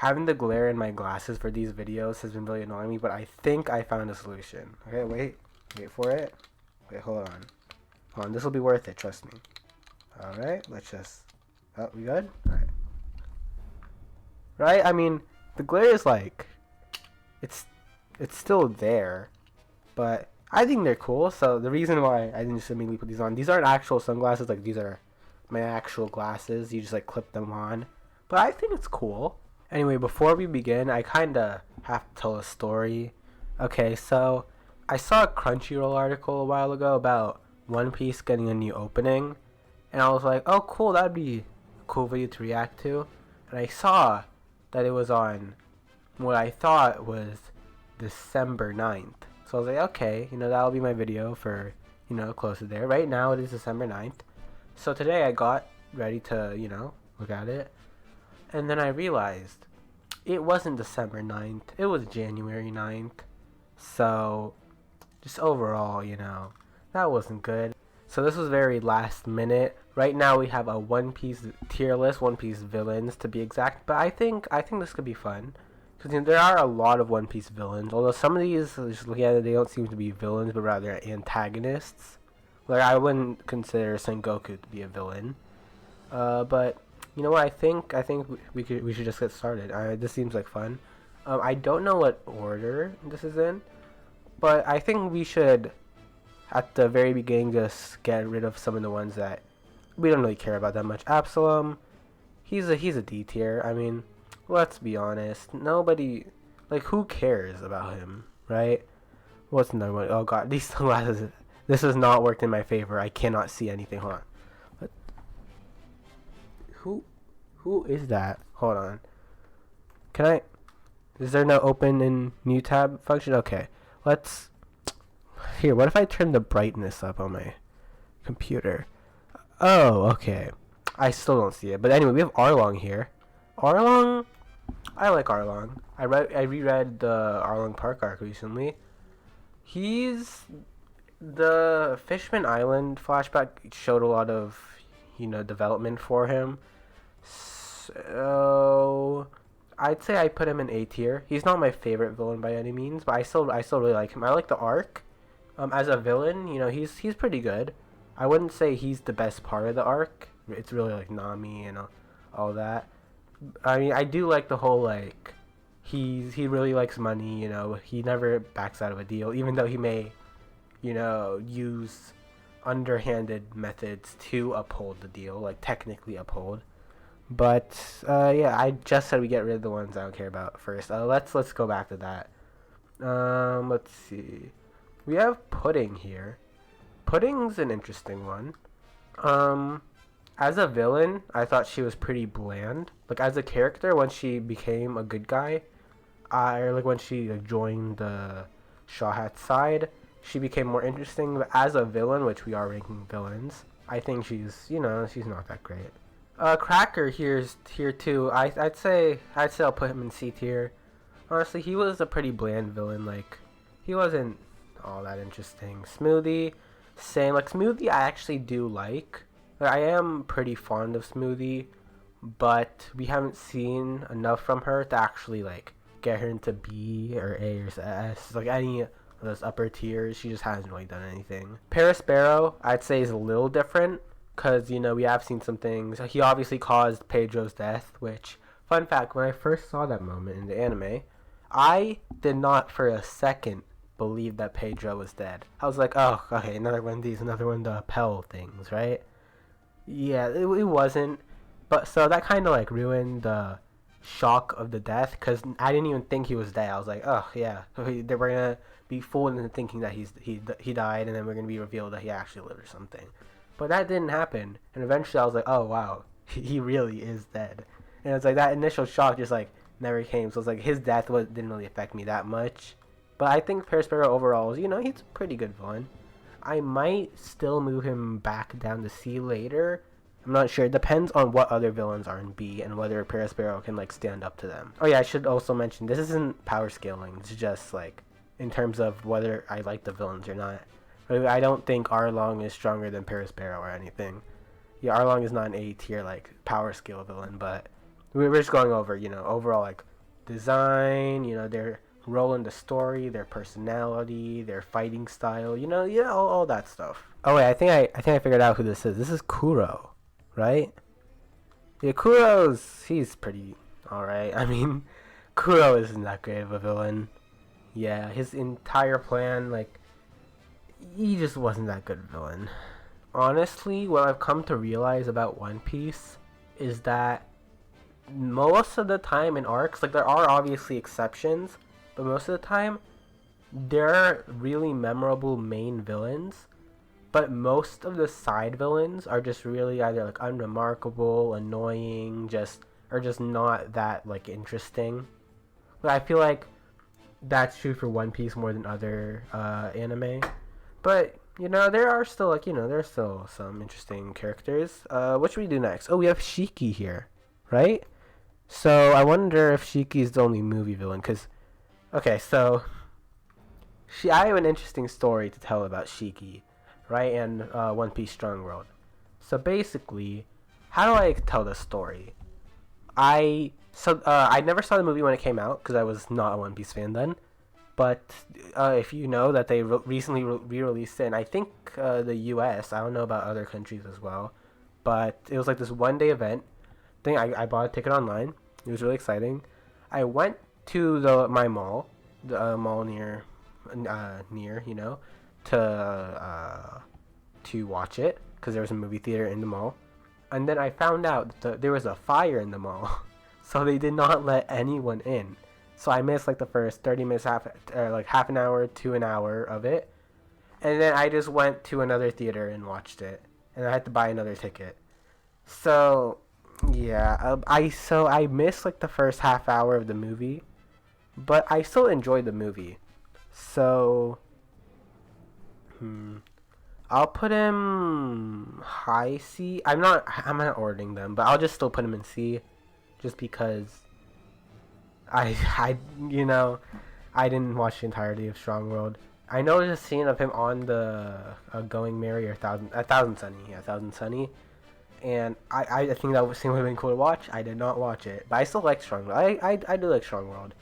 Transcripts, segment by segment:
Having the glare in my glasses for these videos has been really annoying me, but I think I found a solution. Okay, wait for it. Wait, hold on. This will be worth it, trust me. Alright, let's just... Oh, we good? Alright. Right? I mean, the glare is like... It's still there, but I think they're cool, so the reason why I didn't just immediately put these on... These aren't actual sunglasses, like these are my actual glasses. You just like clip them on. But I think it's cool. Anyway, before we begin, I kinda have to tell a story. Okay, so I saw a Crunchyroll article a while ago about One Piece getting a new opening, and I was like, oh cool, that'd be a cool video to react to. And I saw that it was on what I thought was December 9th. So I was like, okay, that'll be my video for, close to there. Right now it is December 9th. So today I got ready to, look at it. And then I realized it wasn't December 9th. It was January 9th. So, just overall, that wasn't good. So this was very last minute. Right now we have a One Piece tier list, One Piece villains to be exact. But I think this could be fun. Because there are a lot of One Piece villains. Although some of these, just looking at it, they don't seem to be villains, but rather antagonists. Like, I wouldn't consider Sengoku to be a villain. But... you know what? I think we should just get started. This seems like fun. I don't know what order this is in, but I think we should, at the very beginning, just get rid of some of the ones that we don't really care about that much. Absalom, he's a D tier. I mean, let's be honest. Nobody, like, who cares about him, right? What's another one? Oh god, these sunglasses. This has not worked in my favor. I cannot see anything. Hold on. Who is that? Hold on. Can I... Is there no open in new tab function? Okay. Let's... Here, what if I turn the brightness up on my computer? Oh, okay. I still don't see it. But anyway, we have Arlong here. Arlong... I like Arlong. I reread the Arlong Park arc recently. He's... The Fishman Island flashback showed a lot of, development for him. So I'd say I put him in A tier. He's not my favorite villain by any means, but I still really like him. I like the arc. As a villain, he's pretty good. I wouldn't say he's the best part of the arc. It's really like Nami and all that. I mean, I do like the whole like he really likes money. He never backs out of a deal, even though he may, use underhanded methods to uphold the deal, like technically uphold. But yeah, I just said we get rid of the ones I don't care about first. Let's go back to that. Let's see. We have Pudding here. Pudding's an interesting one. As a villain, I thought she was pretty bland. Like as a character, when she became a good guy, or like when she joined the Straw Hat side, she became more interesting. But as a villain, which we are ranking villains, I think she's she's not that great. Cracker here's here too. I'd say I'll put him in C tier. Honestly, he was a pretty bland villain. Like, he wasn't all that interesting. Smoothie, same. Like Smoothie, I actually do like. I am pretty fond of Smoothie, but we haven't seen enough from her to actually like get her into B or A or S. Like any of those upper tiers, she just hasn't really done anything. Perespero, I'd say, is a little different. Because, we have seen some things. He obviously caused Pedro's death, which, fun fact, when I first saw that moment in the anime, I did not for a second believe that Pedro was dead. I was like, oh, okay, another one of these, another one of the Pell things, right? Yeah, it wasn't. But, so that kind of, like, ruined the shock of the death, because I didn't even think he was dead. I was like, oh, yeah, we're going to be fooled into thinking that he died, and then we're going to be revealed that he actually lived or something. But that didn't happen, and eventually I was like, oh wow, he really is dead. And it's like that initial shock just like never came, so it's like his death didn't really affect me that much. But I think Perespero overall is, he's a pretty good villain. I might still move him back down to C later. I'm not sure. It depends on what other villains are in B and whether Perespero can like stand up to them. Oh yeah, I should also mention this isn't power scaling. It's just like in terms of whether I like the villains or not. I don't think Arlong is stronger than Perespero or anything. Yeah, Arlong is not an A tier like power scale villain, but we're just going over, overall, like, design, their role in the story, their personality, their fighting style, all that stuff. Oh wait, I think I figured out who this is. This is Kuro, right? Yeah, he's pretty alright. I mean, Kuro isn't that great of a villain. Yeah, his entire plan, like, he just wasn't that good a villain. Honestly, what I've come to realize about One Piece is that most of the time in arcs, like, there are obviously exceptions, but most of the time, there are really memorable main villains, but most of the side villains are just really either, like, unremarkable, annoying, or just not that, like, interesting. But I feel like that's true for One Piece more than other anime. But, there are still, like, there's still some interesting characters. What should we do next? Oh, we have Shiki here, right? So, I wonder if Shiki's the only movie villain, because... Okay, so... I have an interesting story to tell about Shiki, right? And One Piece Strong World. So, basically, how do I tell this story? I never saw the movie when it came out, because I was not a One Piece fan then. But if you know that they recently re-released it, and I think the US, I don't know about other countries as well, but it was like this one-day event thing. I bought a ticket online. It was really exciting. I went to my mall, the mall near, to watch it, because there was a movie theater in the mall. And then I found out that there was a fire in the mall, so they did not let anyone in. So I missed like the first 30 minutes, half an hour to an hour of it. And then I just went to another theater and watched it. And I had to buy another ticket. So, yeah. I missed like the first half hour of the movie. But I still enjoyed the movie. So, I'll put him high C. I'm not ordering them, but I'll just still put him in C. Just because... I didn't watch the entirety of Strong World. I know there's a scene of him on the Going Merry or Thousand Sunny, and I think that scene would have been cool to watch. I did not watch it, but I still like Strong World. I do like Strong World.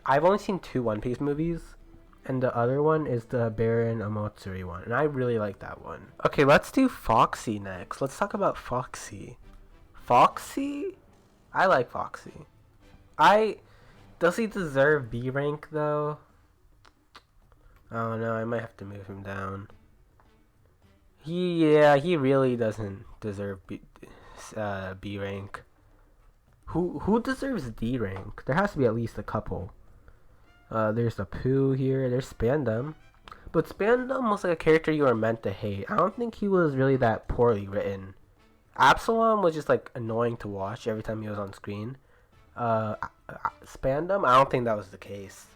I've only seen 2 One Piece movies, and the other one is the Baron Omotsuri one, and I really like that one. Okay, let's do Foxy next. Let's talk about Foxy. Foxy? I like Foxy. Does he deserve B rank though? I don't know. I might have to move him down. He really doesn't deserve B rank. Who deserves D rank? There has to be at least a couple. There's the Pooh here. There's Spandam, but Spandam was like a character you were meant to hate. I don't think he was really that poorly written. Absalom was just like annoying to watch every time he was on screen. Spandam, I don't think that was the case.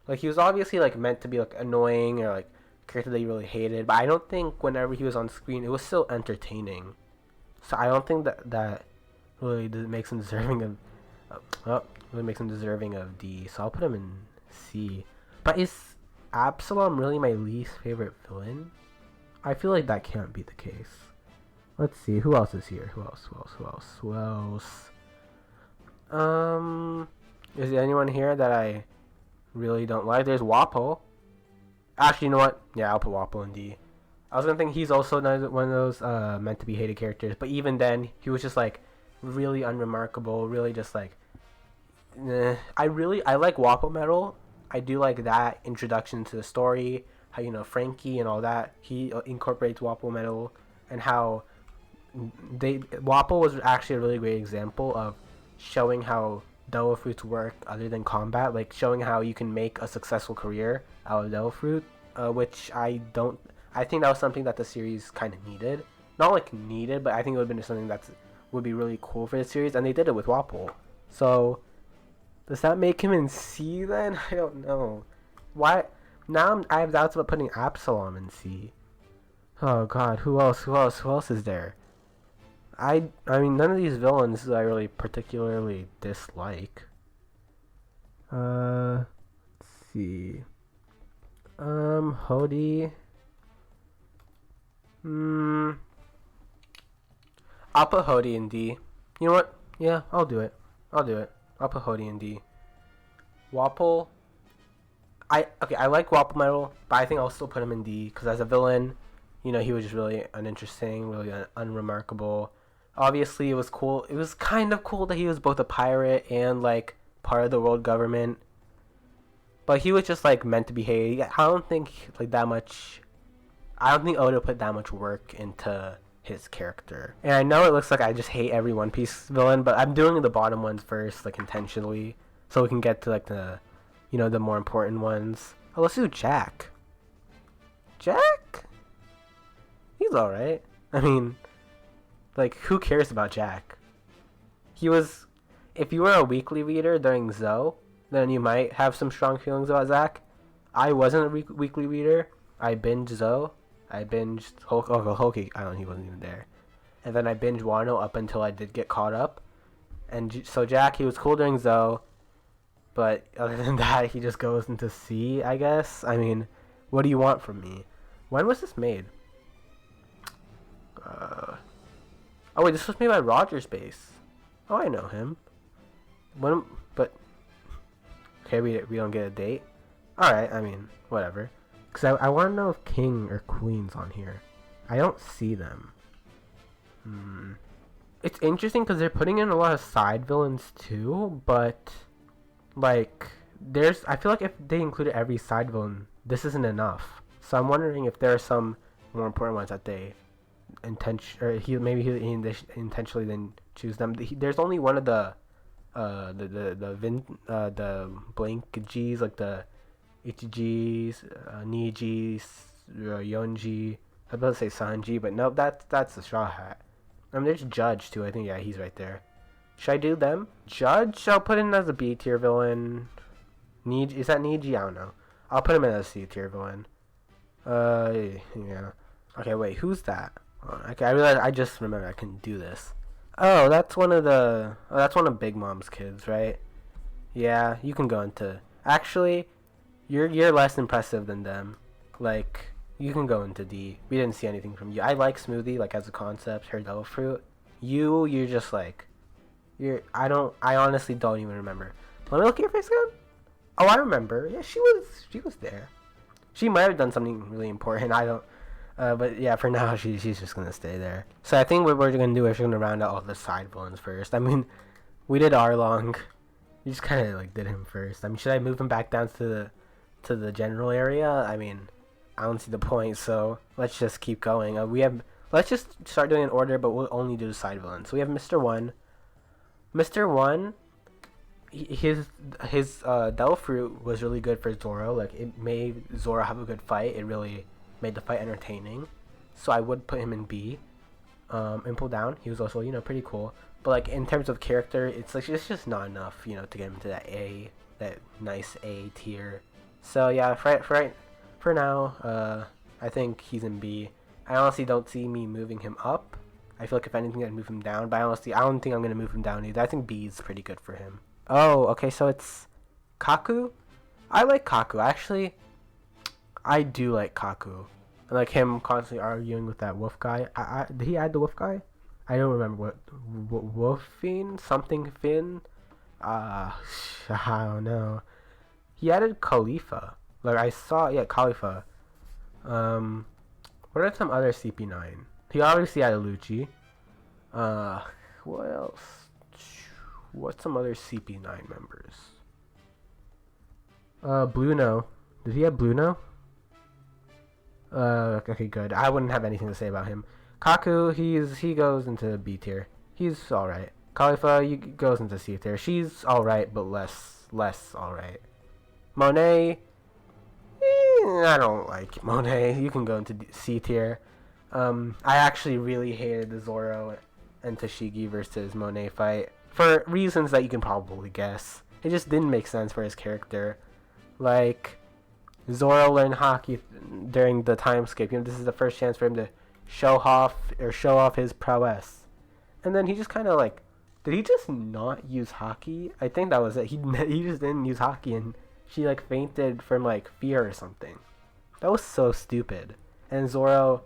Like, he was obviously like meant to be like annoying or like a character that you really hated, but I don't think whenever he was on screen it was still entertaining. So I don't think that really makes him deserving of D. So I'll put him in C. But is Absalom really my least favorite villain? I feel like that can't be the case. Let's see, who else is here? Who else? Is there anyone here that I really don't like? There's Wapol. Actually, you know what? Yeah, I'll put Wapol in D. I was gonna think he's also one of those meant to be hated characters, but even then, he was just like really unremarkable, really just like. I like Wapol Metal. I do like that introduction to the story. How Frankie and all that. He incorporates Wapol Metal, and how Wapol was actually a really great example of showing how devil fruits work other than combat, like showing how you can make a successful career out of devil fruit, which I think that was something that the series kind of needed. Not like needed, but I think it would have been something that would be really cool for the series, and they did it with Wapol. So does that make him in C then? I don't know. Why now I have doubts about putting Absalom in C. Oh god, who else is there? I mean, none of these villains I really particularly dislike. Let's see. Hody. I'll put Hody in D. You know what? Yeah, I'll do it. I'll do it. I'll put Hody in D. Wapol. I like Wapol Metal, but I think I'll still put him in D because as a villain, you know, he was just really uninteresting, really unremarkable. Obviously, it was cool. It was kind of cool that he was both a pirate and like part of the world government. But he was just like meant to be hated. I don't think like that much. I don't think Oda put that much work into his character. And I know it looks like I just hate every One Piece villain, but I'm doing the bottom ones first, like intentionally, so we can get to like the, you know, the more important ones. Oh, let's do Jack. Jack? He's alright. I mean, like, who cares about Jack? He was... If you were a weekly reader during Zoe, then you might have some strong feelings about Zack. I wasn't a weekly reader. I binged Zoe. I binged Hoki. I don't know, he wasn't even there. And then I binged Wano up until I did get caught up. And so Jack, he was cool during Zoe. But other than that, he just goes into C, I guess. I mean, what do you want from me? When was this made? Oh wait, this was made by Rogers Base. Oh, I know him. When, but okay, we don't get a date. All right, I mean, whatever. Cause I want to know if King or Queen's on here. I don't see them. It's interesting because they're putting in a lot of side villains too, but like I feel like if they included every side villain, this isn't enough. So I'm wondering if there are some more important ones that they intentionally didn't choose them. There's only one of the blank G's, like the Ichiji's, Niji's, Yonji. I was about to say Sanji, but no, that's the Straw Hat. I mean, there's Judge too. I think, yeah, he's right there. Should I do them? Judge, I'll put in as a B tier villain. Niji, is that Niji? I don't know. I'll put him in as a C tier villain. Yeah. Okay, wait, who's that? Okay, I realized, I just remember I can do this. Oh, that's one of Big Mom's kids, right? Yeah, you can go into. Actually, you're less impressive than them. Like, you can go into D. We didn't see anything from you. I like Smoothie, like as a concept, her devil fruit. You're just like, I honestly don't even remember. Let me look at your face again. Oh, I remember. Yeah, she was there. She might have done something really important. I don't. But yeah, for now she's just gonna stay there. So I think what we're gonna do is we're gonna round out all the side villains first. I mean, we did Arlong. We just kind of like did him first. I mean, should I move him back down to the general area? I mean, I don't see the point. So let's just keep going. Let's just start doing an order, but we'll only do the side villains. So we have Mr. One. Mr. One, his Devil Fruit was really good for Zoro. Like, it made Zoro have a good fight. It really made the fight entertaining. So I would put him in B. And pull down, he was also, you know, pretty cool. But like in terms of character, it's just not enough, you know, to get him to that nice A tier. So yeah, for now, I think he's in B. I honestly don't see me moving him up. I feel like if anything, I'd move him down. But honestly, I don't think I'm gonna move him down either. I think B is pretty good for him. Oh, okay, so it's Kaku. I like Kaku. Actually, I do like Kaku. I like him constantly arguing with that wolf guy. Did he add the wolf guy? I don't remember what Wolfine something Finn. I don't know. He added Khalifa. Like I saw, yeah, Khalifa. What are some other CP9? He obviously added Lucci. What else? What's some other CP9 members? Bluno. Did he have Bluno? Okay, good. I wouldn't have anything to say about him. Kaku, he goes into B tier. He's alright. Khalifa, goes into C tier. She's alright, but less alright. Monet, I don't like Monet. You can go into C tier. I actually really hated the Zoro and Tashigi versus Monet fight for reasons that you can probably guess. It just didn't make sense for his character. Like, Zoro learned hockey during the time skip. You know, this is the first chance for him to show off his prowess. And then he just kind of like, did he just not use hockey? I think that was it. He just didn't use hockey, and she like fainted from like fear or something. That was so stupid. And Zoro,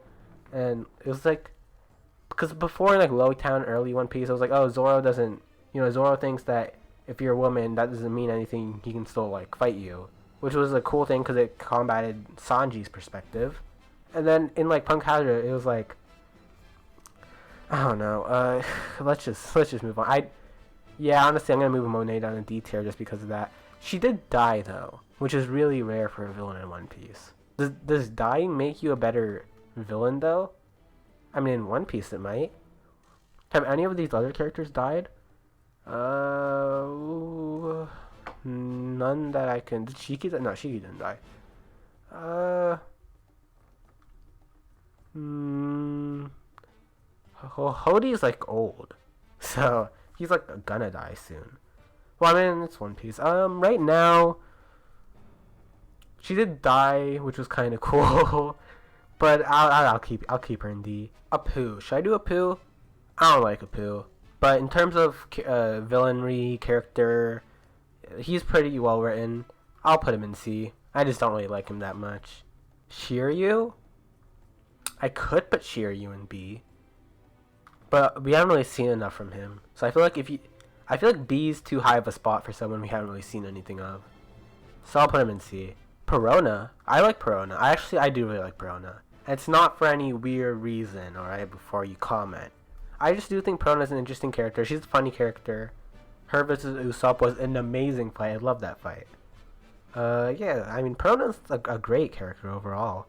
and it was like, because before in like Lowtown early One Piece, I was like, oh, Zoro doesn't, You know, Zoro thinks that if you're a woman, that doesn't mean anything. He can still like fight you, which was a cool thing because it combated Sanji's perspective. And then in like Punk Hazard, it was like, I don't know. Let's just move on. Yeah, honestly, I'm gonna move Monet down to D tier just because of that. She did die though, which is really rare for a villain in One Piece. Does dying make you a better villain though? I mean, in One Piece it might. Have any of these other characters died? None that I can. Did Shiki? No, Shiki didn't die. Hodie's like old, so he's like gonna die soon. Well, I mean, it's One Piece. Right now, she did die, which was kind of cool, but I'll keep her in D. Apu, should I do Apu? I don't like Apu, but in terms of villainry, character, he's pretty well written. I'll put him in C. I just don't really like him that much. Shiryu, I could put Shiryu in B, but we haven't really seen enough from him. So I feel like B is too high of a spot for someone we haven't really seen anything of. So I'll put him in C. Perona, I like Perona. I do really like Perona. It's not for any weird reason, alright, before you comment. I just do think Perona's an interesting character. She's a funny character. Her versus Usopp was an amazing fight. I love that fight. Yeah, I mean, Perona's a great character overall.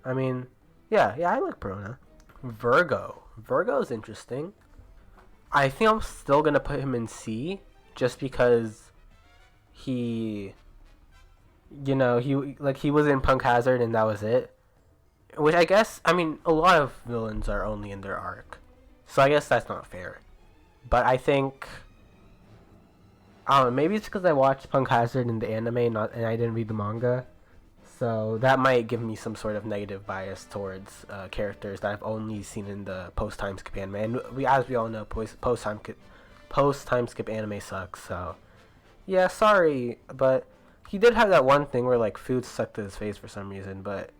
I mean, yeah, I like Perona. Virgo's interesting. I think I'm still gonna put him in C, just because he was in Punk Hazard and that was it. Which I guess, I mean, a lot of villains are only in their arc, so I guess that's not fair. But I think, I don't know, maybe it's because I watched Punk Hazard in the anime and I didn't read the manga. So that might give me some sort of negative bias towards characters that I've only seen in the post-time skip anime. And as we all know, post-time skip anime sucks. So yeah, sorry, but he did have that one thing where like food stuck to his face for some reason. But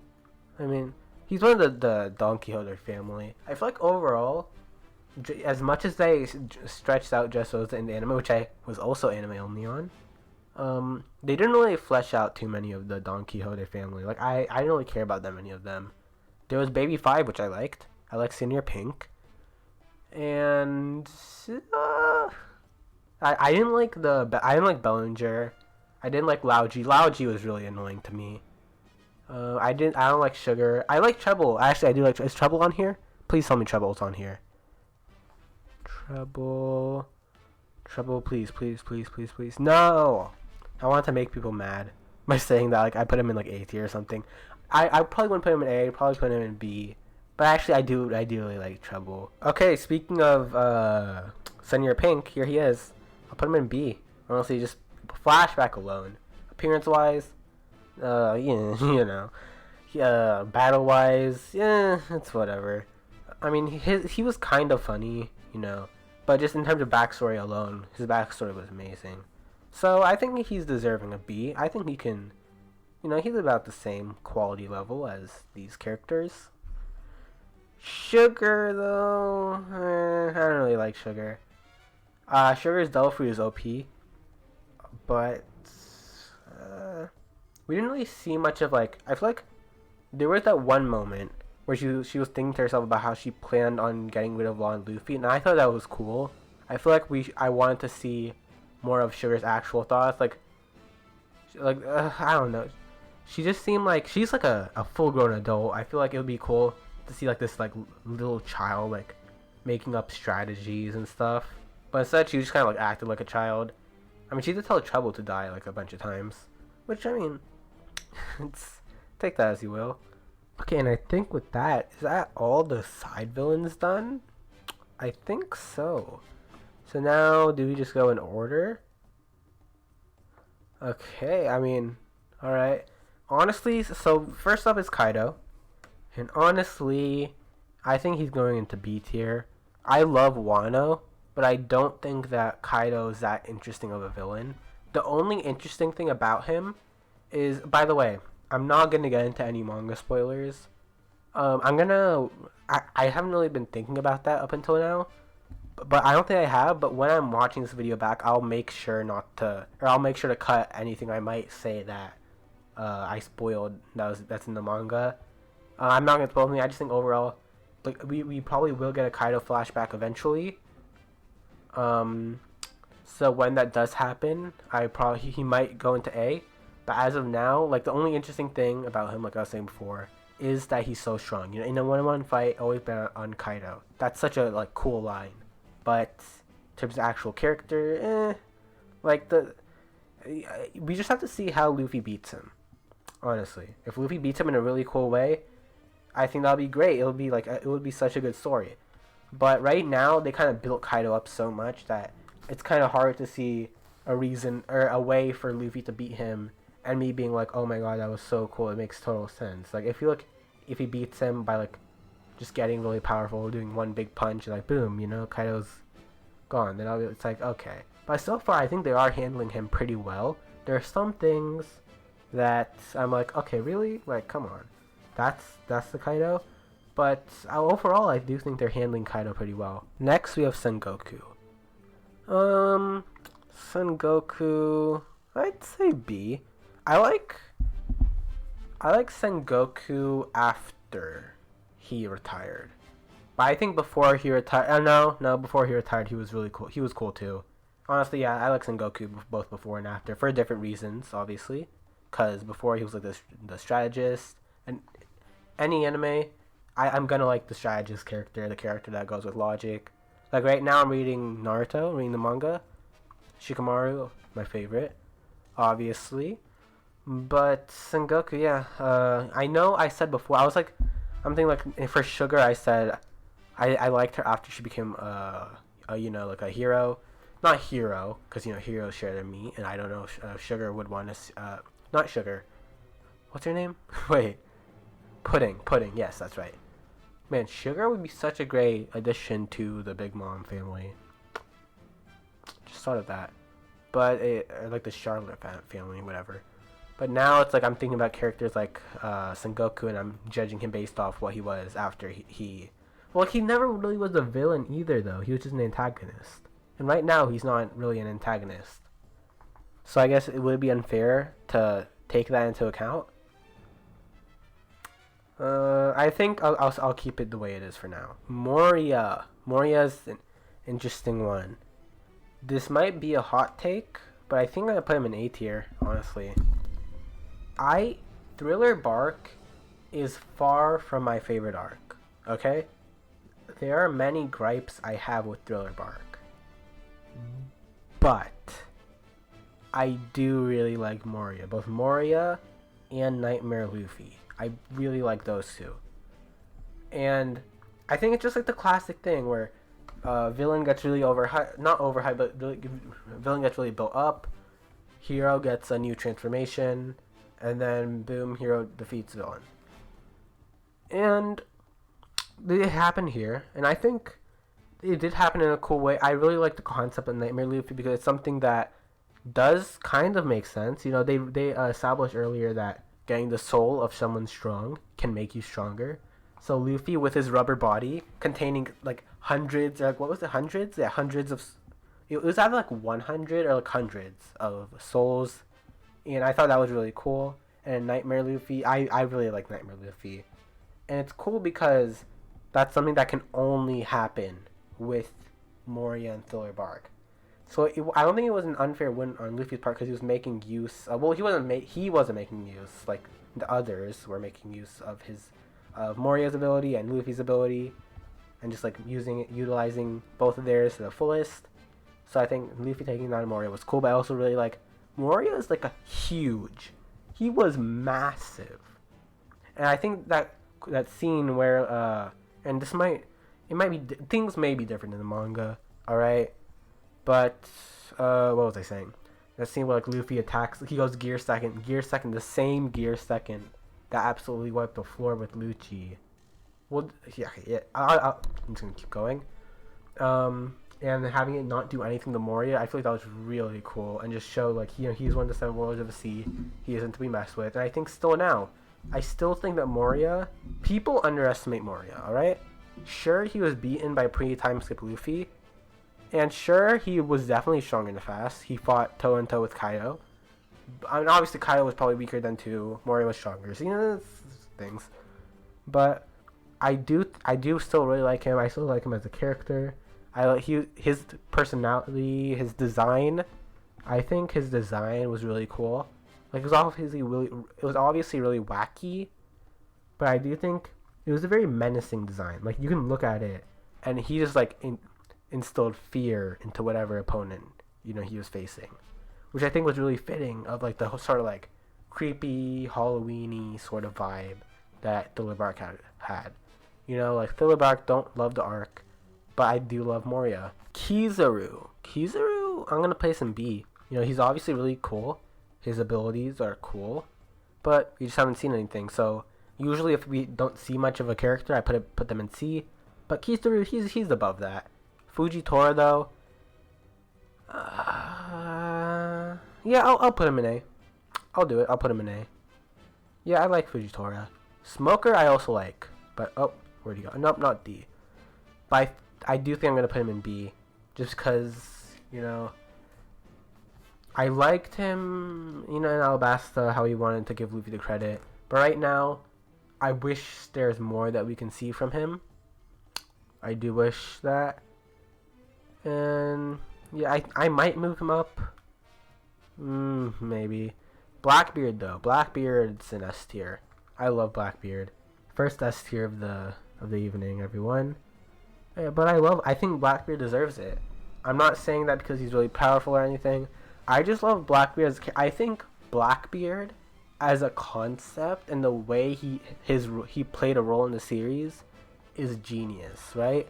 I mean, he's one of the Don Quixote family. I feel like overall, as much as they stretched out Jesso's in the anime, which I was also anime only on, they didn't really flesh out too many of the Don Quixote family. Like, I didn't really care about that many of them. There was Baby 5, which I liked. I like Senior Pink. And I didn't like Bellinger. I didn't like Laoji. Laoji was really annoying to me. I don't like Sugar. I like Treble. Actually, I do like. Is Treble on here? Please tell me Treble's on here. Treble, please. No! I want to make people mad by saying that, like, I put him in, like, A tier or something. I probably wouldn't put him in A, I'd probably put him in B. But actually, I do really like Treble. Okay, speaking of, Senior Pink, here he is. I'll put him in B. Honestly, just flashback alone. Appearance-wise, battle-wise, yeah, it's whatever. I mean, he was kind of funny, but just in terms of backstory alone, his backstory was amazing. So I think he's deserving of B. I think he can, he's about the same quality level as these characters. Sugar, though, I don't really like Sugar. Sugar's Delphi is OP, but we didn't really see much of, like, I feel like there was that one moment where she was thinking to herself about how she planned on getting rid of Law and Luffy, and I thought that was cool. I feel like I wanted to see more of Sugar's actual thoughts, I don't know. She just seemed like she's like a full-grown adult. I feel like it would be cool to see like this like little child like making up strategies and stuff. But instead, she just kind of like acted like a child. I mean, she did tell Trouble to die like a bunch of times, which I mean, take that as you will. Okay, and I think with that, is that all the side villains done? I think so. So now, do we just go in order? Okay, I mean, alright. Honestly, so first up is Kaido. And honestly, I think he's going into B tier. I love Wano, but I don't think that Kaido is that interesting of a villain. The only interesting thing about him is, by the way, I'm not going to get into any manga spoilers. I haven't really been thinking about that up until now. but I don't think I have. But when I'm watching this video back, I'll make sure to cut anything I might say that I spoiled that's in the manga. I'm not gonna spoil anything. I just think overall, like we probably will get a Kaido flashback eventually. So when that does happen, he might go into A. But as of now, like the only interesting thing about him, like I was saying before, is that he's so strong. You know, in a one-on-one fight, always bet on Kaido. That's such a like cool line. But in terms of actual character, like we just have to see how Luffy beats him. Honestly, if Luffy beats him in a really cool way, I think that'll be great. It would be such a good story. But right now, they kind of built Kaido up so much that it's kind of hard to see a reason or a way for Luffy to beat him, and me being like, oh my god, that was so cool. It makes total sense. Like if he beats him by like just getting really powerful, doing one big punch, and like boom, you know, Kaido's gone. Then it's like okay. But so far, I think they are handling him pretty well. There are some things that I'm like, okay, really? Like, come on. That's the Kaido. But overall, I do think they're handling Kaido pretty well. Next, we have Sengoku. Sengoku, I'd say B. I like Sengoku after he retired. But I think before he retired, before he retired, he was really cool. He was cool too. Honestly, yeah, I like Sengoku both before and after for different reasons, obviously. Because before he was like the strategist, and any anime, I'm gonna like the strategist character, the character that goes with logic. Like right now, I'm reading Naruto, reading the manga. Shikamaru, my favorite, obviously. But Sengoku, yeah. I know I said before, I'm thinking like for Sugar, I said I liked her after she became like a hero. Not hero, because you know heroes share their meat, and I don't know if Sugar would want to. Not Sugar. What's her name? Wait. Pudding. Yes, that's right. Man, Sugar would be such a great addition to the Big Mom family. Just thought of that. But like the Charlotte family, whatever. But now it's like I'm thinking about characters like Sengoku, and I'm judging him based off what he was after he. Well, he never really was a villain either, though. He was just an antagonist. And right now, he's not really an antagonist. So I guess it would be unfair to take that into account. I think I'll keep it the way it is for now. Moria's an interesting one. This might be a hot take, but I think I'm gonna put him in A tier, honestly. Thriller Bark is far from my favorite arc. Okay? There are many gripes I have with Thriller Bark. But I do really like Moria. Both Moria and Nightmare Luffy. I really like those two. And I think it's just like the classic thing where villain gets really not overhyped, but villain gets really built up. Hero gets a new transformation, and then boom, hero defeats villain. And it happened here, and I think it did happen in a cool way. I really like the concept of Nightmare Luffy because it's something that does kind of make sense. You know, they established earlier that getting the soul of someone strong can make you stronger. So Luffy with his rubber body containing like hundreds, or like what was it, hundreds? Yeah, hundreds of. It was either like 100 or like hundreds of souls, and I thought that was really cool. And Nightmare Luffy, I really like Nightmare Luffy, and it's cool because that's something that can only happen with Moria and Thriller Bark. So I don't think it was an unfair win on Luffy's part because he was making use. He wasn't making use. Like the others were making use of Moria's ability and Luffy's ability, and just like utilizing both of theirs to the fullest. So I think Luffy taking down Moria was cool, but I also really like Moria is like he was massive, and I think that scene where and things may be different in the manga, all right. But, what was I saying? That scene where, like, Luffy attacks, he goes gear second, the same gear second that absolutely wiped the floor with LUCCI. Well, yeah, I'm just gonna keep going. And having it not do anything to Moria, I feel like that was really cool, and just show, like, he's one of the 7 warlords of the sea, he isn't to be messed with, and I think still now, I still think that Moria, people underestimate Moria, alright? Sure, he was beaten by pre-time skip Luffy, And sure, he was definitely strong in the fast. He fought toe and toe with Kaido. I mean, obviously Kaido was probably weaker than 2. Moria was stronger. So, you know, things. But I do still really like him. I still like him as a character. I like his personality, his design. I think his design was really cool. Like it was obviously really wacky, but I do think it was a very menacing design. Like you can look at it, and he just like instilled fear into whatever opponent he was facing, which I think was really fitting of like the sort of like creepy Halloweeny sort of vibe that Thriller Bark had. Like Thriller Bark don't love the arc, but I do love Moria. Kizaru, I'm gonna place him B. He's obviously really cool. His abilities are cool, but we just haven't seen anything. So usually, if we don't see much of a character, I put them in C. But Kizaru, he's above that. Fujitora though, yeah, I'll put him in A. I'll do it. I'll put him in A. Yeah, I like Fujitora. Smoker, I also like, but where'd he go? Nope, not D. But I do think I'm gonna put him in B, just because I liked him, in Alabasta, how he wanted to give Luffy the credit. But right now, I wish there's more that we can see from him. I do wish that. And yeah, I might move him up. Maybe. Blackbeard though. Blackbeard's an S tier. I love Blackbeard. First S tier of the evening, everyone. Yeah, but I think Blackbeard deserves it. I'm not saying that because he's really powerful or anything. I just love Blackbeard I think Blackbeard as a concept and the way he played a role in the series is genius, right?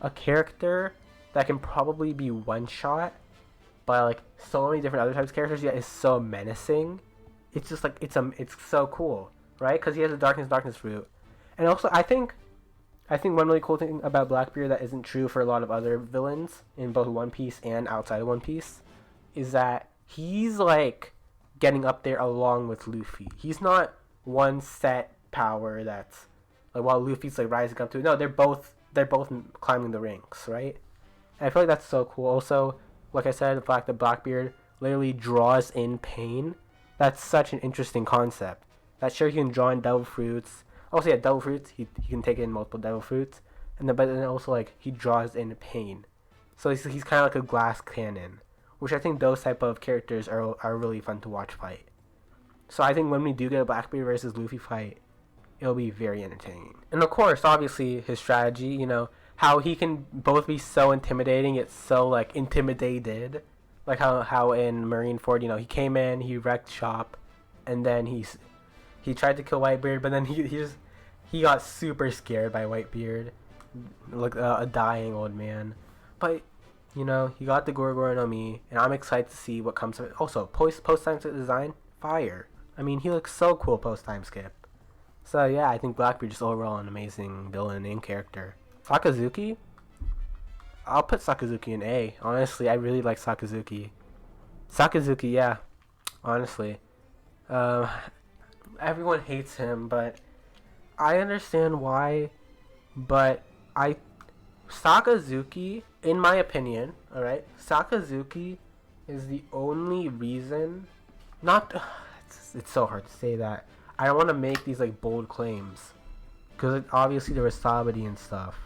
A character that can probably be one shot by like so many different other types of characters, yet is so menacing. It's just like it's so cool, right? Because he has a darkness root. And also I think one really cool thing about Blackbeard that isn't true for a lot of other villains in both One Piece and outside of One Piece is that he's like getting up there along with Luffy. He's not one set power that's like while Luffy's like rising up to. No, they're both climbing the ranks, right? And I feel like that's so cool. Also, like I said, the fact that Blackbeard literally draws in pain. That's such an interesting concept. That sure he can draw in devil fruits. Also, yeah, devil fruits. He can take in multiple devil fruits, but then also like he draws in pain. So he's kind of like a glass cannon, which I think those type of characters are really fun to watch fight. So I think when we do get a Blackbeard versus Luffy fight, it'll be very entertaining. And of course, obviously, his strategy, how he can both be so intimidating, yet so like intimidated. Like how in Marineford, he came in, he wrecked shop, and then he tried to kill Whitebeard, but then he got super scared by Whitebeard, like a dying old man. But he got the Gorgoro no Mi, and I'm excited to see what comes of it. Also, post-time skip design, fire. I mean, he looks so cool post-time skip. So yeah, I think Blackbeard just overall an amazing villain and character. Sakazuki? I'll put Sakazuki in A. Honestly, I really like Sakazuki. Sakazuki, yeah. Honestly. Everyone hates him, but I understand why. But Sakazuki, in my opinion, alright, Sakazuki is the only reason, it's so hard to say that. I don't want to make these like bold claims, because obviously there was Sabadi and stuff.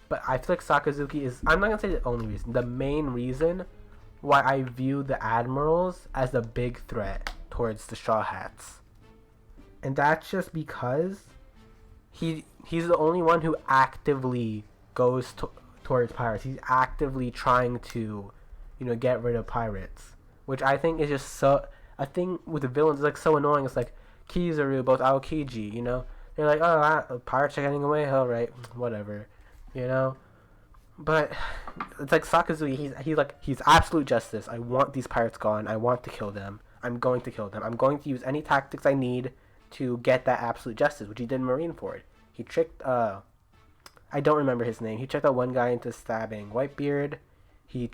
But I feel like Sakazuki is, I'm not going to say the only reason, the main reason why I view the Admirals as a big threat towards the Straw Hats. And that's just because he's the only one who actively goes towards pirates. He's actively trying to, get rid of pirates, which I think is just so. A thing with the villains is like so annoying. It's like Kizaru, both AOKIJI, they're like, oh, pirates are getting away. All right, whatever, But it's like Sakazuki. He's absolute justice. I want these pirates gone. I want to kill them. I'm going to kill them. I'm going to use any tactics I need to get that absolute justice, which he did in Marineford. He tricked, I don't remember his name. He tricked that one guy into stabbing Whitebeard. He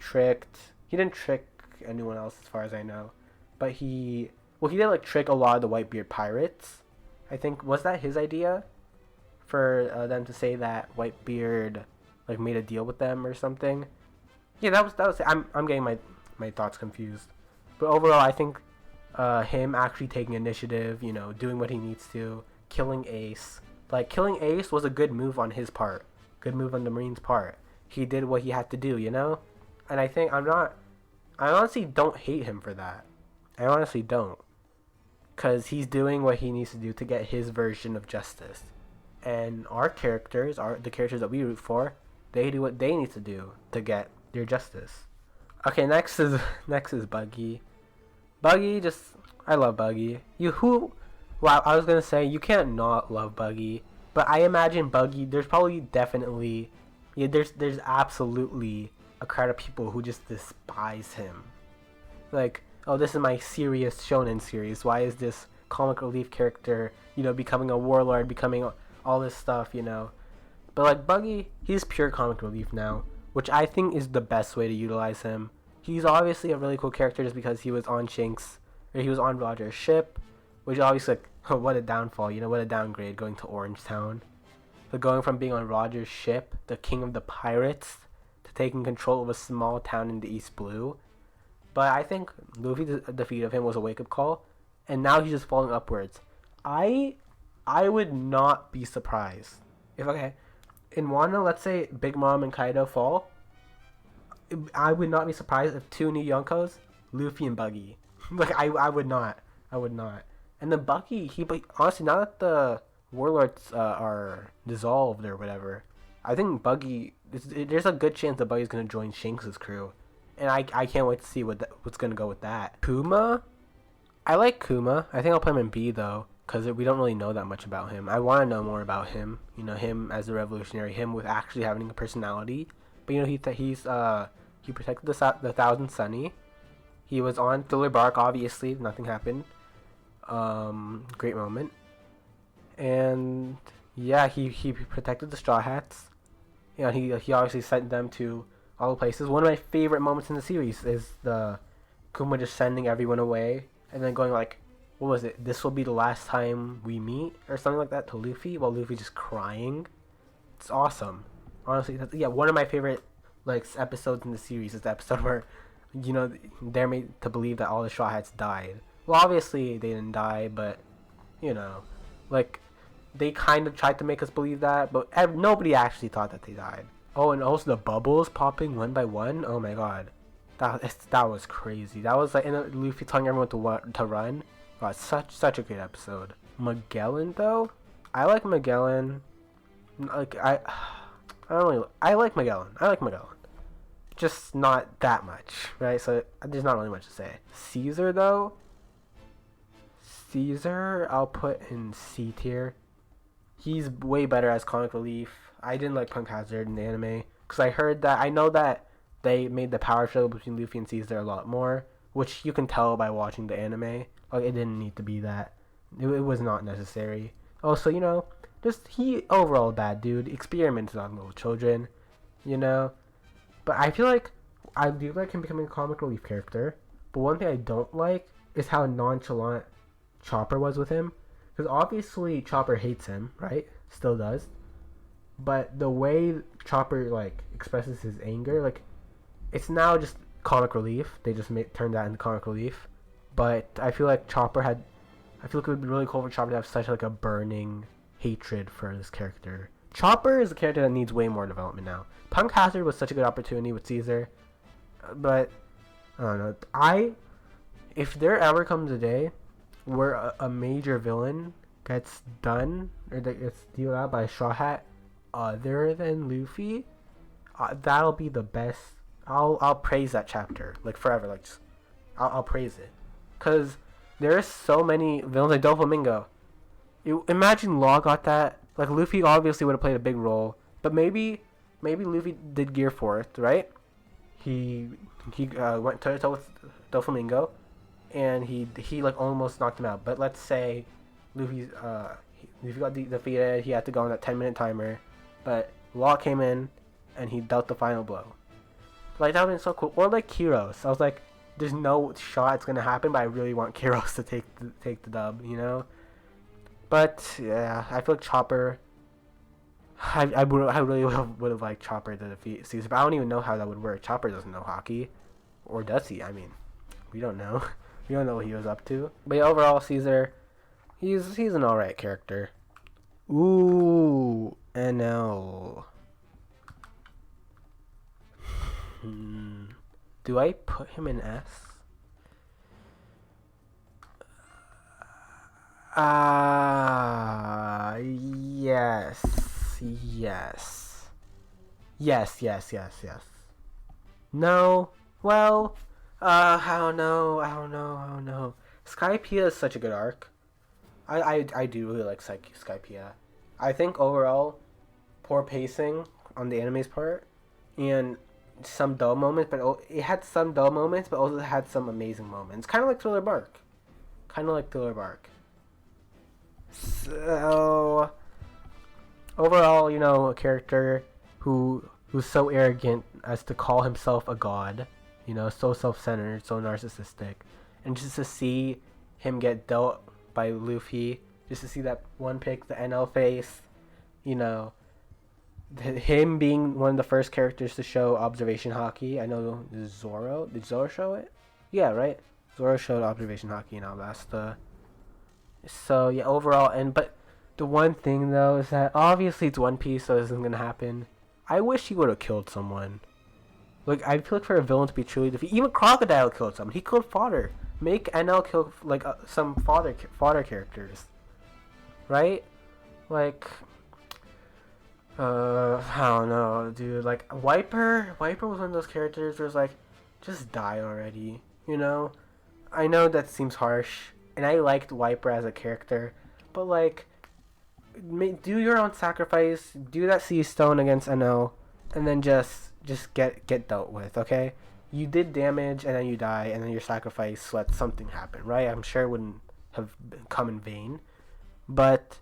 didn't trick anyone else as far as I know. But he did like trick a lot of the Whitebeard pirates. I think, was that his idea? For them to say that Whitebeard like made a deal with them or something. Yeah, that was. I'm getting my thoughts confused. But overall, I think him actually taking initiative, you know, doing what he needs to, killing Ace. Like, killing Ace was a good move on his part. Good move on the Marine's part. He did what he had to do, you know? And I think I honestly don't hate him for that. I honestly don't. Because he's doing what he needs to do to get his version of justice. And our characters, the characters that we root for, they do what they need to do to get their justice. Okay, next is Buggy. Buggy, I love Buggy. Well, I was gonna say you can't not love Buggy, but I imagine Buggy. There's absolutely a crowd of people who just despise him. Like, oh, this is my serious shonen series. Why is this comic relief character, you know, becoming a warlord, becoming all this stuff, you know? But like Buggy, he's pure comic relief now, which I think is the best way to utilize him. He's obviously a really cool character just because he was on he was on Roger's ship, which obviously, like, oh, what a downfall, you know, what a downgrade going to Orange Town. So going from being on Roger's ship, the king of the pirates, to taking control of a small town in the East Blue. But I think Luffy's defeat of him was a wake-up call, and now he's just falling upwards. I would not be surprised if, okay, in Wano, let's say Big Mom and Kaido fall. I would not be surprised if 2 new Yonkos, Luffy and Buggy. Like, I would not. And then Buggy, honestly, now that the warlords are dissolved or whatever, I think Buggy, there's a good chance that Buggy's gonna join Shanks' crew, and I can't wait to see what's gonna go with that. Kuma, I like Kuma. I think I'll put him in B though, because we don't really know that much about him. I want to know more about him. You know, him as a revolutionary, him with actually having a personality. But you know, he protected the Thousand Sunny. He was on Thriller Bark, obviously. Nothing happened. Great moment. And yeah, he protected the Straw Hats. You know, he obviously sent them to all the places. One of my favorite moments in the series is the Kuma just sending everyone away and then going like, what was it? This will be the last time we meet, or something like that, to Luffy, while Luffy just crying. It's awesome. Honestly, one of my favorite episodes in the series is the episode where, you know, they're made to believe that all the Straw Hats died. Well, obviously they didn't die, but you know, like, they kind of tried to make us believe that, but nobody actually thought that they died. Oh, and also the bubbles popping one by one. Oh my god, that was crazy. That was like, and Luffy telling everyone to run. Oh, such a great episode. Magellan though, I like Magellan. Like I like Magellan. Just not that much, right? So there's not really much to say. Caesar though, I'll put in C tier. He's way better as comic relief. I didn't like Punk Hazard in the anime because I know that they made the power struggle between Luffy and Caesar a lot more, which you can tell by watching the anime. Like, it didn't need to be that. It was not necessary. Also, you know, just he overall bad dude. Experiments on little children, you know. But I feel like I do like him becoming a comic relief character. But one thing I don't like is how nonchalant Chopper was with him. Because obviously Chopper hates him, right? Still does. But the way Chopper, like, expresses his anger, like, it's now just comic relief. They just turned that into comic relief. But I feel like it would be really cool for Chopper to have such, like, a burning hatred for this character. Chopper is a character that needs way more development now. Punk Hazard was such a good opportunity with Caesar. But, I don't know. If there ever comes a day where a major villain gets done, or that gets dealt out by a Straw Hat other than Luffy, that'll be the best. I'll praise that chapter, like, forever. Like, just, I'll praise it. Because there's so many villains, like Doflamingo. Imagine Law got that. Like, Luffy obviously would have played a big role, but maybe Luffy did Gear Forth, right? He went toe-to-toe with Doflamingo, and he like almost knocked him out. But let's say Luffy got defeated, he had to go on that 10-minute timer, but Law came in and he dealt the final blow. Like, that would have been so cool. Or like Kyros. I was like, there's no shot it's gonna happen, but I really want Kyros to take the dub, you know? But yeah, I feel like Chopper, I really would have liked Chopper to defeat Caesar, but I don't even know how that would work. Chopper doesn't know hockey, or does he? I mean, we don't know. We don't know what he was up to. But yeah, overall, Caesar, he's an alright character. Ooh, ENEL. Do I put him in S? Yes. Yes. No. Well, I don't know. Skypiea is such a good arc. I do really like Skypiea. I think overall, poor pacing on the anime's part, and some dull moments, but it had some dull moments, but also had some amazing moments. Kind of like Thriller Bark. So overall, a character who's so arrogant as to call himself a god, so self-centered, so narcissistic, and just to see him get dealt by Luffy, just to see that one pick, the NL face, him being one of the first characters to show observation hockey. I know Zoro. Did Zoro show it? Yeah, right. Zoro showed observation hockey in Alabasta. So yeah, overall, but the one thing though is that obviously it's One Piece, so this isn't gonna happen. I wish he would have killed someone. Like, I feel like for a villain to be truly defeated, even Crocodile killed someone. He killed fodder. Make NL kill like some fodder characters, right? Like, I don't know, dude. Like Wiper was one of those characters where it's like, just die already. I know that seems harsh, and I liked Wiper as a character, but like, do your own sacrifice, do that sea stone against NL, and then just get dealt with, okay? You did damage, and then you die, and then your sacrifice let something happen, right? I'm sure it wouldn't have come in vain, but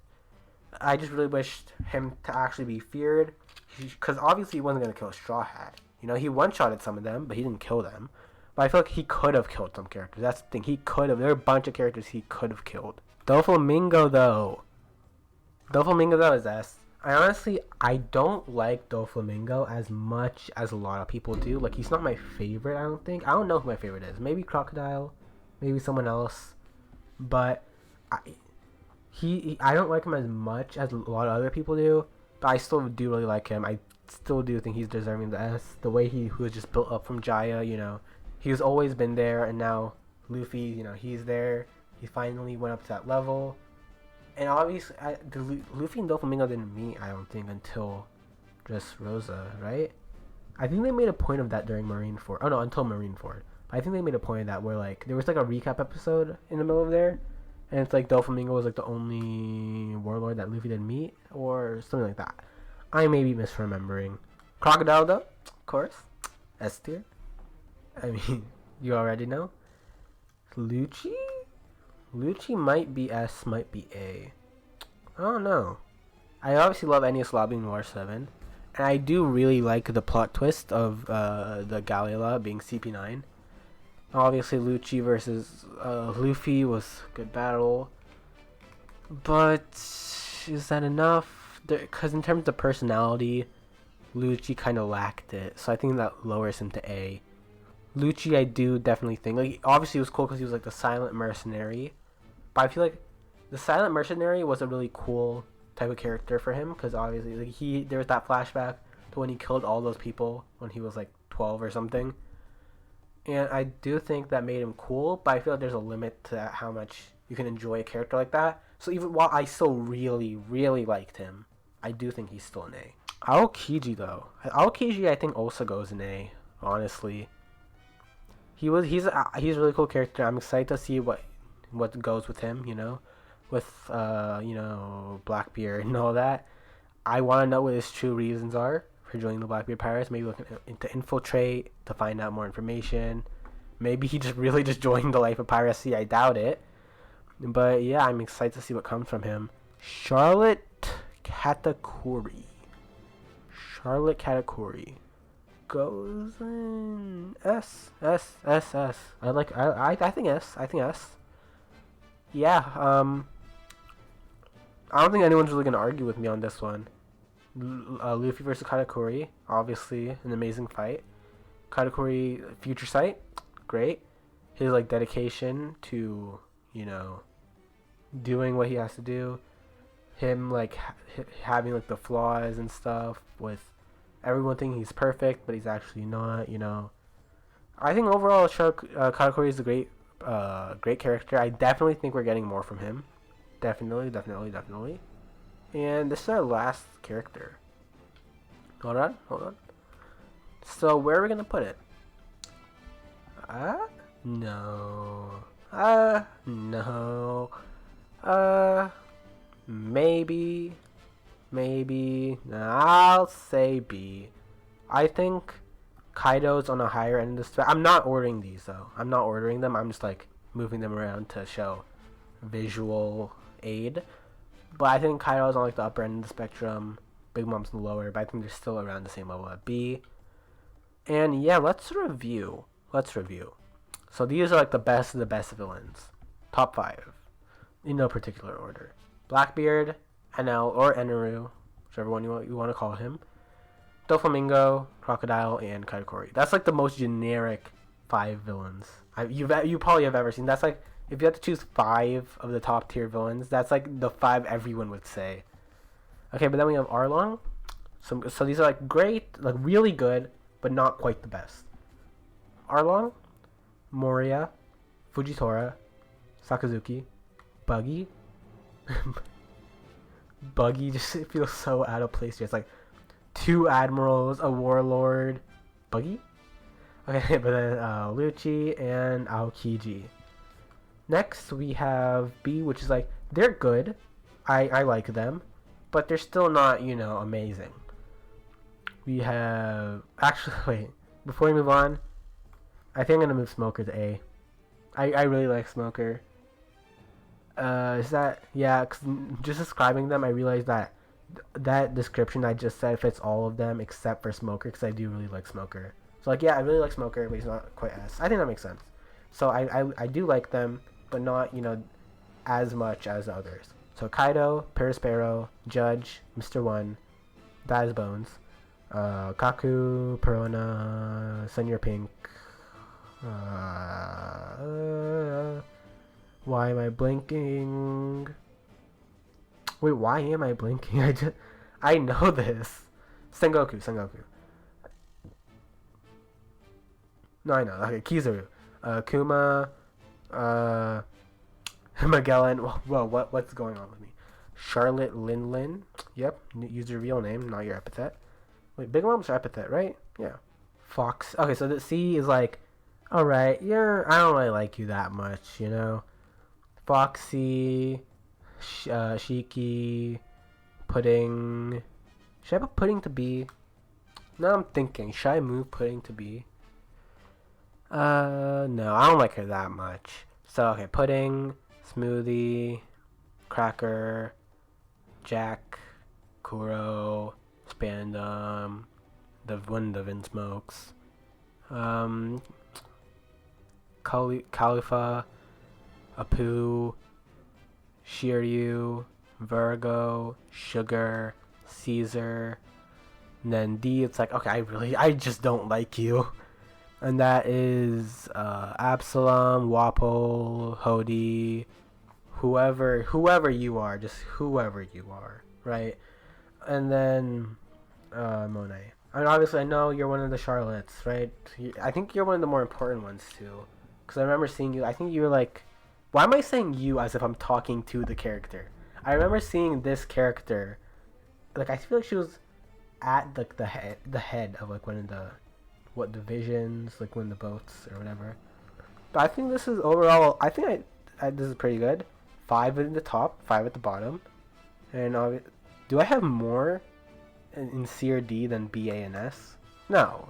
I just really wished him to actually be feared, because obviously he wasn't going to kill Straw Hat. He one-shotted some of them, but he didn't kill them. But I feel like he could have killed some characters. That's the thing. He could have. There are a bunch of characters he could have killed. Doflamingo, though is S. I don't like Doflamingo as much as a lot of people do. Like, he's not my favorite, I don't think. I don't know who my favorite is. Maybe Crocodile. Maybe someone else. But I don't like him as much as a lot of other people do. But I still do really like him. I still do think he's deserving the S. The way he was just built up from Jaya, He's always been there, and now Luffy, he's there. He finally went up to that level. And obviously, Luffy and Doflamingo didn't meet, I don't think, until Dressrosa, right? I think they made a point of that during Marineford. Oh, no, until Marineford. I think they made a point of that where, like, there was, like, a recap episode in the middle of there. And it's like Doflamingo was, like, the only warlord that Luffy didn't meet, or something like that. I may be misremembering. Crocodile, though, of course. S tier. I mean, you already know. Lucci might be S, might be A. I don't know. I obviously love Enies Lobby in War 7. And I do really like the plot twist of the Galila being CP9. Obviously, Lucci versus Luffy was a good battle. But is that enough? Because in terms of personality, Lucci kind of lacked it. So I think that lowers him to A. Lucci, I do definitely think, like, obviously it was cool because he was like the silent mercenary, but I feel like the silent mercenary was a really cool type of character for him because obviously, like, there was that flashback to when he killed all those people when he was like 12 or something, and I do think that made him cool, but I feel like there's a limit to how much you can enjoy a character like that. So even while I still really, really liked him, I do think he's still an A. AOKIJI though, AOKIJI I think also goes an A, honestly. He's a really cool character. I'm excited to see what goes with him, with Blackbeard and all that. I want to know what his true reasons are for joining the Blackbeard Pirates. Maybe looking to infiltrate to find out more information. Maybe he just really just joined the life of piracy. I doubt it. But yeah, I'm excited to see what comes from him. Charlotte Katakuri goes in S. I think S. Yeah, I don't think anyone's really gonna argue with me on this one. Luffy versus Katakuri, obviously an amazing fight. Katakuri future sight, great. His like dedication to doing what he has to do. Him like having like the flaws and stuff with everyone thinking he's perfect, but he's actually not. I think overall, Katakuri is a great character. I definitely think we're getting more from him. Definitely. And this is our last character. Hold on. So where are we gonna put it? No. No. Maybe. I'll say B. I think Kaido's on a higher end of the spectrum. I'm not ordering these though. I'm not ordering them. I'm just like moving them around to show visual aid. But I think Kaido's on like the upper end of the spectrum. Big Mom's the lower, but I think they're still around the same level at B. And yeah, let's review. So these are like the best of the best villains. Top 5. In no particular order. Blackbeard, ENEL or ENERU, whichever one you want to call him. Doflamingo, Crocodile, and Katakuri. That's like the most generic 5 villains you probably have ever seen. That's like, if you had to choose 5 of the top tier villains, that's like the 5 everyone would say. Okay, but then we have Arlong. So these are like great, like really good, but not quite the best. Arlong, MORIA, FUJITORA, SAKAZUKI, Buggy. Buggy just feels so out of place here. It's like 2 admirals, a warlord, Buggy. Okay, but then LUCCI and AOKIJI. Next we have B, which is like they're good. I like them, but they're still not amazing. We have wait, before we move on, I think I'm gonna move Smoker to A. I really like Smoker. Is that cause just describing them, I realized that that description I just said fits all of them except for Smoker, because I do really like Smoker. So like I really like Smoker, but he's not quite S. I think that makes sense. So I do like them, but not as much as the others. So Kaido, Perespero, Judge, Mr. One, that is Bones, Kaku, Perona, Senor Pink. Why am I blinking? Wait, why am I blinking? I know this. Sengoku. No, I know. Okay, Kizaru, KUMA, Magellan. Whoa, what's going on with me? Charlotte LINLIN. Yep, use your real name, not your epithet. Wait, Big Mom's your epithet, right? Yeah. Fox. Okay, so the C is like, alright, I don't really like you that much, Foxy, Shiki, Pudding. Should I put Pudding to B? Now I'm thinking, should I move Pudding to B? No, I don't like her that much. So, okay, Pudding, Smoothie, Cracker, Jack, Kuro, Spandam, the VINSMOKEs, Khalifa, Apu, Shiryu, Virgo, Sugar, Caesar, and then D, it's like, okay, I just don't like you. And that is Absalom, Wapol, Hody, whoever you are, just whoever you are, right? And then Monet. I mean, obviously, I know you're one of the Charlottes, right? I think you're one of the more important ones, too. Because I remember seeing you, I think you were like... Why am I saying you as if I'm talking to the character? I remember seeing this character, like, I feel like she was at, like, the head of, like, one of the... divisions, like one of the boats or whatever. But I think this is overall, I think this is pretty good. 5 in the top, 5 at the bottom. And do I have more in C or D than B, A, and S? No.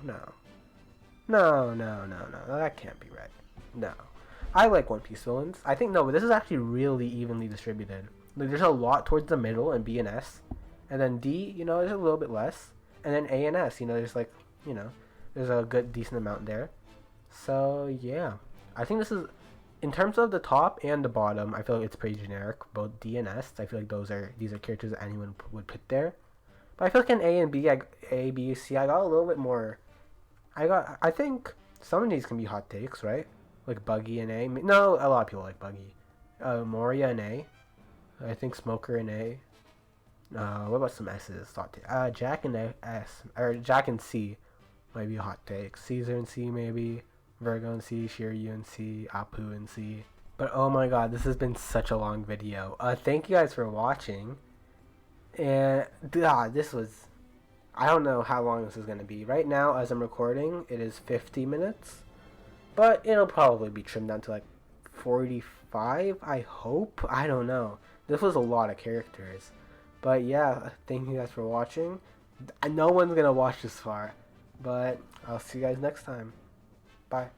That can't be right. No. I like One Piece villains. I think, no, but this is actually really evenly distributed. Like, there's a lot towards the middle in B and S. And then D, there's a little bit less. And then A and S, there's like, there's a good, decent amount there. So, yeah. I think this is, in terms of the top and the bottom, I feel like it's pretty generic. Both D and S, I feel like these are characters that anyone would put there. But I feel like in A and B, A, B, C, I got a little bit more. I think some of these can be hot takes, right? Like Buggy and A. No, a lot of people like Buggy. Moria and A. I think Smoker and A. What about some S's? Hot take. Jack and S, or Jack and C might be a hot take. Caesar and C maybe. Virgo and C. Shiryu and C. Apu and C. But oh my god, this has been such a long video. Thank you guys for watching. And this was, I don't know how long this is going to be. Right now, as I'm recording, it is 50 minutes. But it'll probably be trimmed down to like 45, I hope. I don't know. This was a lot of characters. But yeah, thank you guys for watching. No one's going to watch this far. But I'll see you guys next time. Bye.